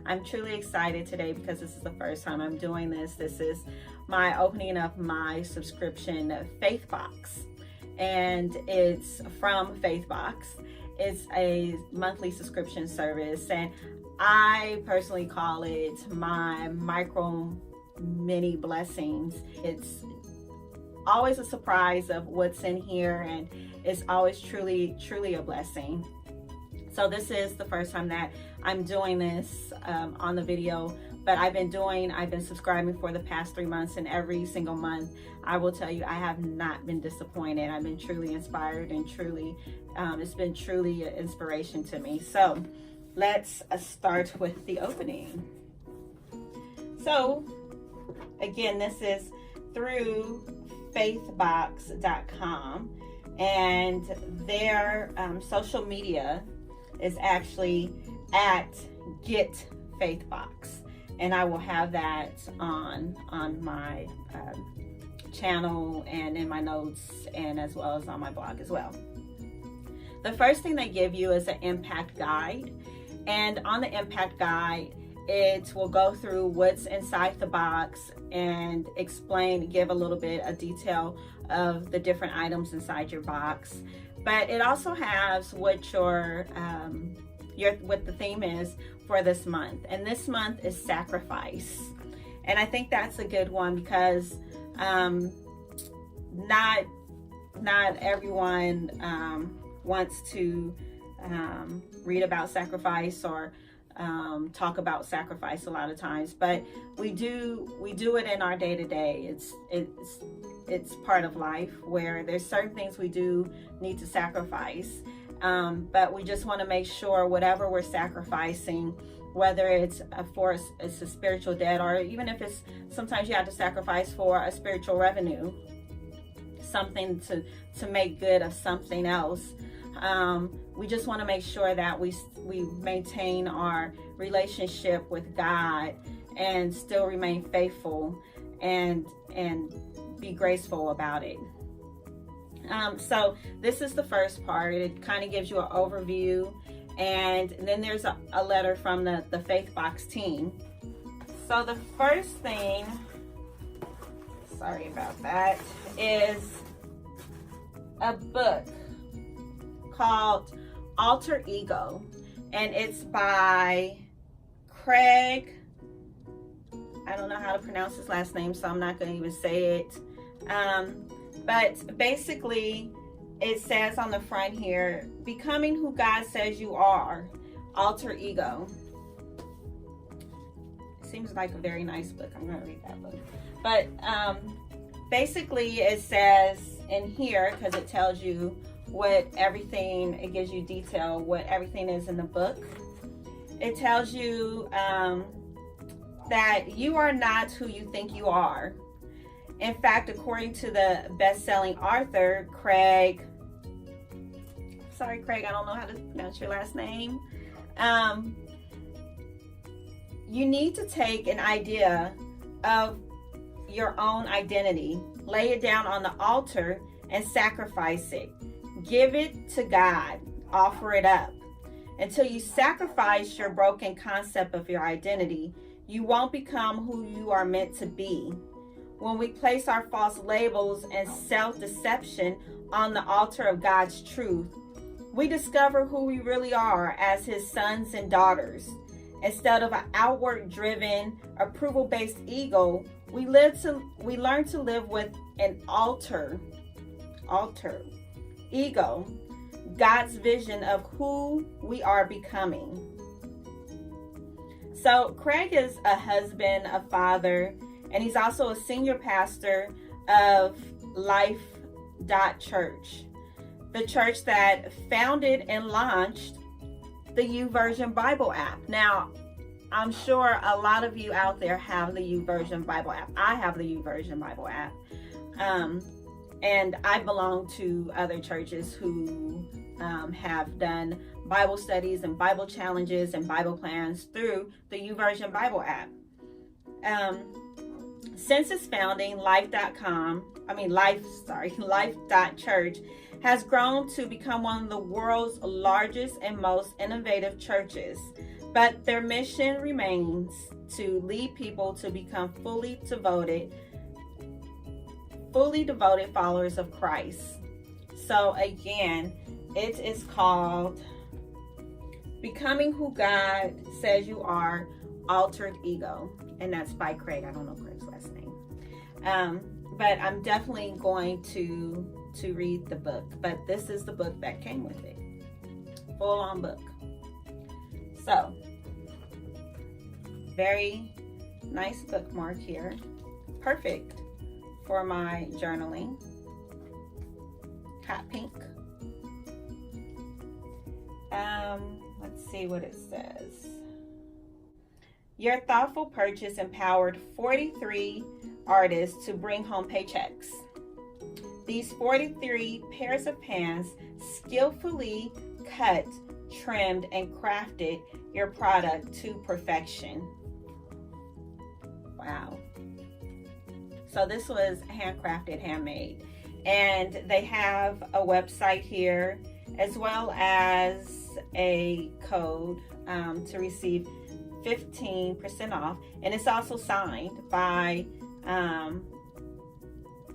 I'm truly excited today because this is the first time I'm doing this. This is my opening of my subscription Faithbox, and it's from Faithbox. It's a monthly subscription service, and I personally call it my micro mini blessings. It's always a surprise of what's in here, and it's always truly a blessing. So this is the first time that I'm doing this on the video, but I've been subscribing for the past 3 months, and every single month I will tell you I have not been disappointed. I've been truly inspired, and it's been truly an inspiration to me. So let's start with the opening. So again, this is through faithbox.com, and their social media is actually at Get Faithbox, and I will have that on my channel and in my notes, and as well as on my blog as well. The first thing they give you is an impact guide, and on the impact guide it will go through what's inside the box and give a little bit of detail of the different items inside your box. But it also has what what the theme is for this month, and this month is sacrifice. And I think that's a good one because not everyone wants to read about sacrifice or talk about sacrifice a lot of times, but we do it in our day-to-day. It's part of life where there's certain things we do need to sacrifice, but we just want to make sure whatever we're sacrificing, whether it's a spiritual debt, or even if it's sometimes you have to sacrifice for a spiritual revenue, something to make good of something else. We just want to make sure that we maintain our relationship with God and still remain faithful and be graceful about it. So this is the first part. It kind of gives you an overview, and then there's a letter from the Faithbox team. So the first thing, sorry about that, is a book called Alter Ego, and it's by Craig. I don't know how to pronounce his last name, so I'm not going to even say it. But basically, it says on the front here, becoming who God says you are, Alter Ego. It seems like a very nice book. I'm going to read that book. But basically, it says in here, because it tells you it gives you detail what everything is in the book. It tells you that you are not who you think you are. In fact, according to the best-selling author, Craig, I don't know how to pronounce your last name. You need to take an idea of your own identity, lay it down on the altar, and sacrifice it. Give it to God. Offer it up. Until you sacrifice your broken concept of your identity, you won't become who you are meant to be. When we place our false labels and self-deception on the altar of God's truth, we discover who we really are as His sons and daughters. Instead of an outward-driven, approval-based ego, we learn to live with an alter ego, God's vision of who we are becoming. So Craig is a husband, a father, and he's also a senior pastor of Life.Church, the church that founded and launched the YouVersion Bible app. Now, I'm sure a lot of you out there have the YouVersion Bible app. I have the YouVersion Bible app. And I belong to other churches who have done Bible studies and Bible challenges and Bible plans through the YouVersion Bible app. Since its founding, Life.Church has grown to become one of the world's largest and most innovative churches. But their mission remains to lead people to become fully devoted followers of Christ. So again, it is called Becoming Who God Says You Are, Altered Ego. And that's by Craig. I don't know Craig's last name. But I'm definitely going to read the book. But this is the book that came with it. Full-on book. So, very nice bookmark here. Perfect for my journaling. Hot pink. Let's see what it says. Your thoughtful purchase empowered 43 artists to bring home paychecks. These 43 pairs of pants skillfully cut, trimmed, and crafted your product to perfection. Wow. So this was handcrafted, handmade. And they have a website here as well as a code to receive 15% off. And it's also signed by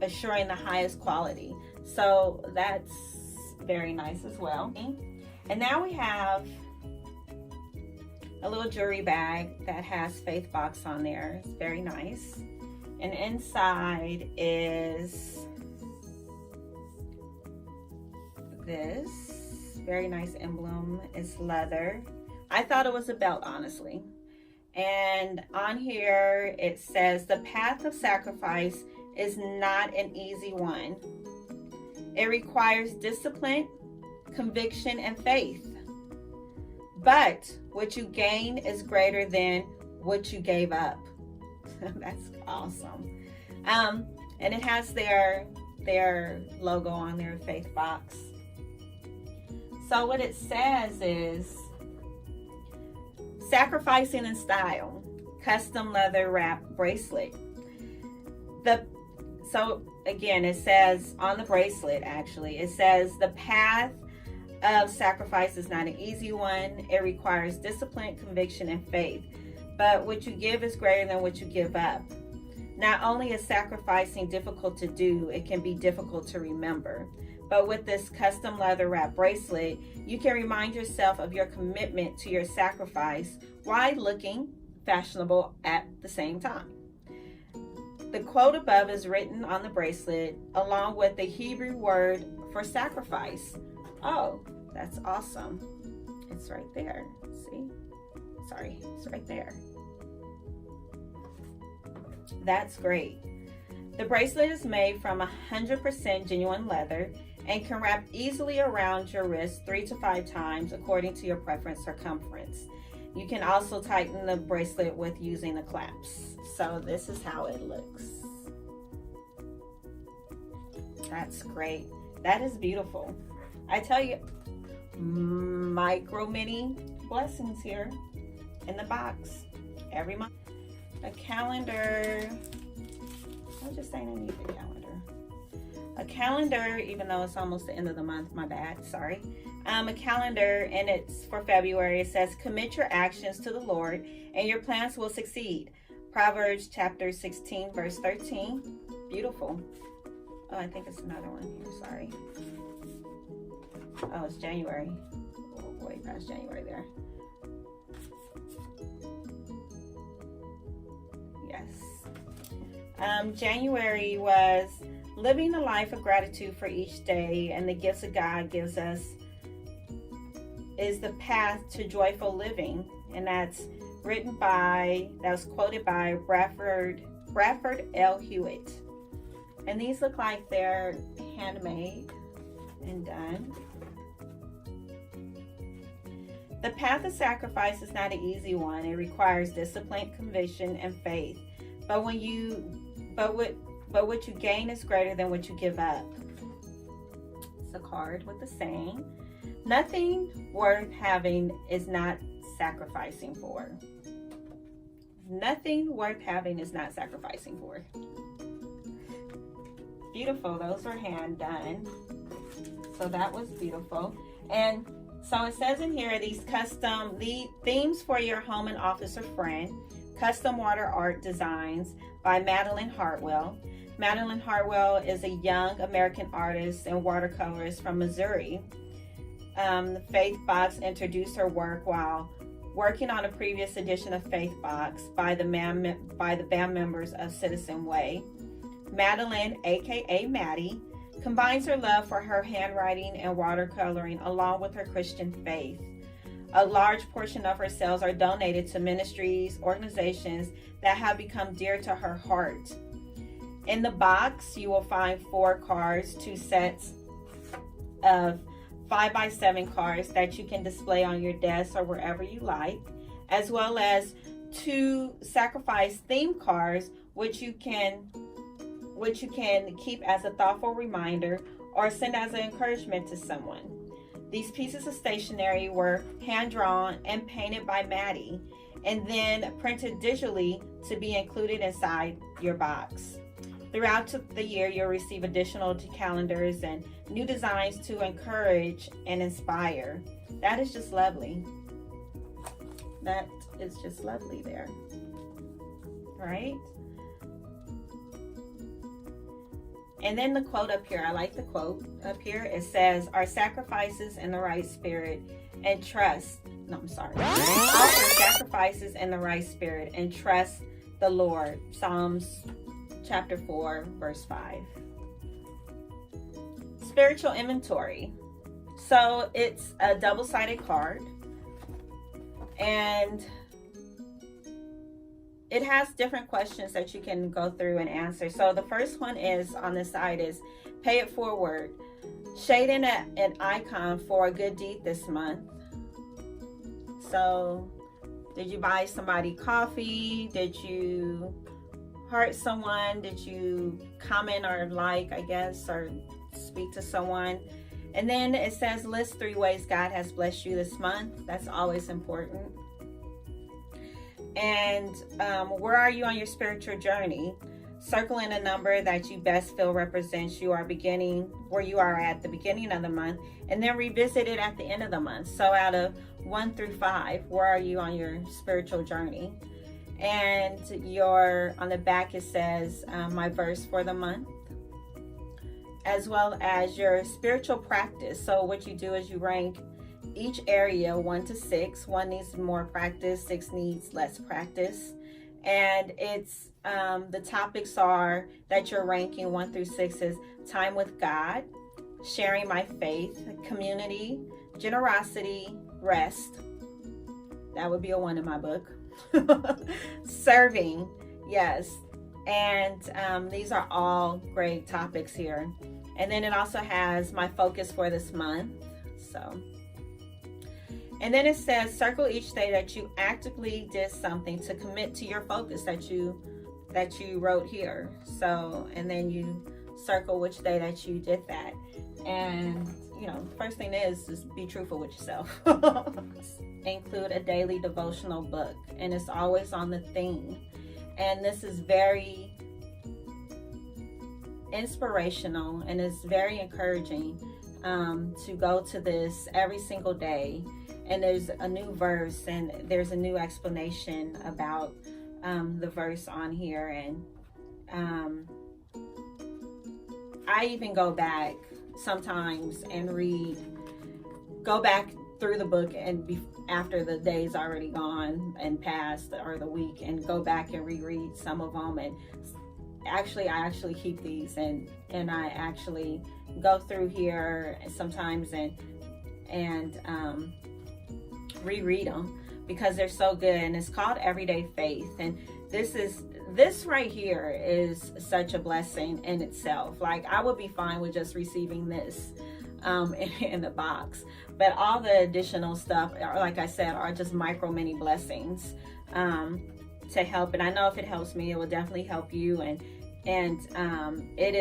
assuring the highest quality. So that's very nice as well. And now we have a little jewelry bag that has Faithbox on there. It's very nice. And inside is this very nice emblem. It's leather. I thought it was a belt, honestly. And on here it says the path of sacrifice is not an easy one. It requires discipline, conviction, and faith. But what you gain is greater than what you gave up. That's awesome. And it has their logo on their Faithbox. So what it says is sacrificing in style, custom leather wrap bracelet. So again, it says on the bracelet, actually, it says the path of sacrifice is not an easy one. It requires discipline, conviction, and faith. But what you give is greater than what you give up. Not only is sacrificing difficult to do, it can be difficult to remember. But with this custom leather wrap bracelet, you can remind yourself of your commitment to your sacrifice while looking fashionable at the same time. The quote above is written on the bracelet along with the Hebrew word for sacrifice. Oh, that's awesome. It's right there. See? Sorry, it's right there. That's great. The bracelet is made from 100% genuine leather and can wrap easily around your wrist 3 to 5 times according to your preference circumference. You can also tighten the bracelet with using the clasps. So this is how it looks. That's great. That is beautiful. I tell you, micro mini blessings here in the box every month. A calendar. I was just saying I need a calendar. A calendar, even though it's almost the end of the month, my bad, sorry. A calendar, and it's for February. It says, commit your actions to the Lord and your plans will succeed. Proverbs chapter 16, verse 13. Beautiful. Oh, I think it's another one here, sorry. Oh, it's January. Oh boy, past January there. Yes. January was living a life of gratitude for each day, and the gifts that God gives us is the path to joyful living. And that's was quoted by Bradford L. Hewitt. And these look like they're handmade and done. The path of sacrifice is not an easy one. It requires discipline, conviction, and faith. But what you gain is greater than what you give up. It's a card with the saying, nothing worth having is not sacrificing for. Nothing worth having is not sacrificing for. Beautiful. Those are hand done. So that was beautiful. And So it says in here, these custom themes for your home and office or friend, custom water art designs by Madeline Hartwell. Madeline Hartwell is a young American artist and watercolorist from Missouri. Faithbox introduced her work while working on a previous edition of Faithbox by the band members of Citizen Way. Madeline, aka Maddie, combines her love for her handwriting and watercoloring along with her Christian faith. A large portion of her sales are donated to ministries, organizations that have become dear to her heart. In the box, you will find 4 cards, 2 sets of 5x7 cards that you can display on your desk or wherever you like, as well as 2 sacrifice theme cards, which you can keep as a thoughtful reminder or send as an encouragement to someone. These pieces of stationery were hand-drawn and painted by Maddie, and then printed digitally to be included inside your box. Throughout the year, you'll receive additional calendars and new designs to encourage and inspire. That is just lovely. That is just lovely there, right? And then the quote up here, I like the quote up here. It says, our sacrifices in the right spirit and trust, offer sacrifices in the right spirit and trust the Lord. Psalms chapter 4, verse 5. Spiritual inventory. So it's a double-sided card, and it has different questions that you can go through and answer. So the first one is on this side is pay it forward. Shade in an icon for a good deed this month. So did you buy somebody coffee? Did you hurt someone? Did you comment or like, I guess, or speak to someone? And then it says list 3 ways God has blessed you this month. That's always important. And where are you on your spiritual journey? Circle in a number that you best feel represents you are beginning where you are at the beginning of the month, and then revisit it at the end of the month. So out of 1 through 5, where are you on your spiritual journey? And on the back it says my verse for the month, as well as your spiritual practice. So what you do is you rank each area 1 to 6. 1 needs more practice, 6 needs less practice. And it's the topics are that you're ranking 1 through 6 is time with God, sharing my faith, community, generosity, rest. That would be a 1 in my book. Serving, yes. And these are all great topics here. And then it also has my focus for this month. And then it says circle each day that you actively did something to commit to your focus that you wrote here. So, and then you circle which day that you did that. And the first thing is just be truthful with yourself. Include a daily devotional book, and it's always on the theme. And this is very inspirational and it's very encouraging to go to this every single day. And there's a new verse and there's a new explanation about the verse on here. And I even go back sometimes and go back through the book and after the day's already gone and passed, or the week, and go back and reread some of them. And I actually keep these and I actually go through here sometimes and reread them because they're so good. And it's called Everyday Faith, and this right here is such a blessing in itself. Like, I would be fine with just receiving this in the box, but all the additional stuff, like I said, are just micro mini blessings to help. And I know if it helps me, it will definitely help you. And it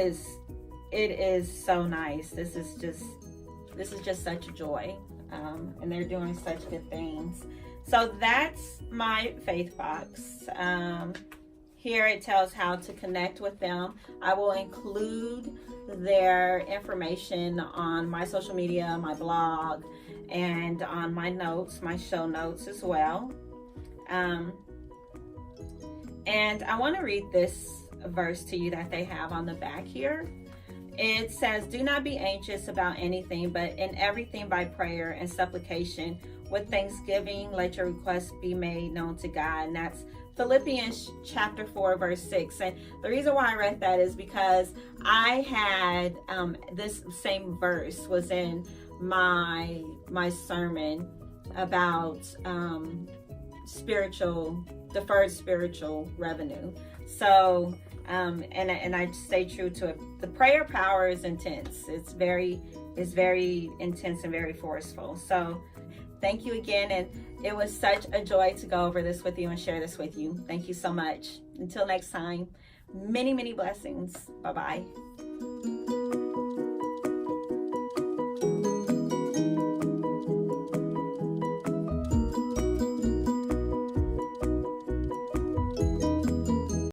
is so nice. This is just such a joy. And they're doing such good things. So that's my Faithbox. Here it tells how to connect with them. I will include their information on my social media, my blog, and on my notes, my show notes as well. And I want to read this verse to you that they have on the back here. It says, "Do not be anxious about anything, but in everything by prayer and supplication with thanksgiving, let your requests be made known to God." And that's Philippians chapter 4, verse 6. And the reason why I read that is because I had this same verse was in my sermon about deferred spiritual revenue. So and I stay true to it. The prayer power is intense. It's very intense and very forceful. So thank you again, and it was such a joy to go over this with you and share this with you. Thank you so much. Until next time, many blessings. Bye-bye.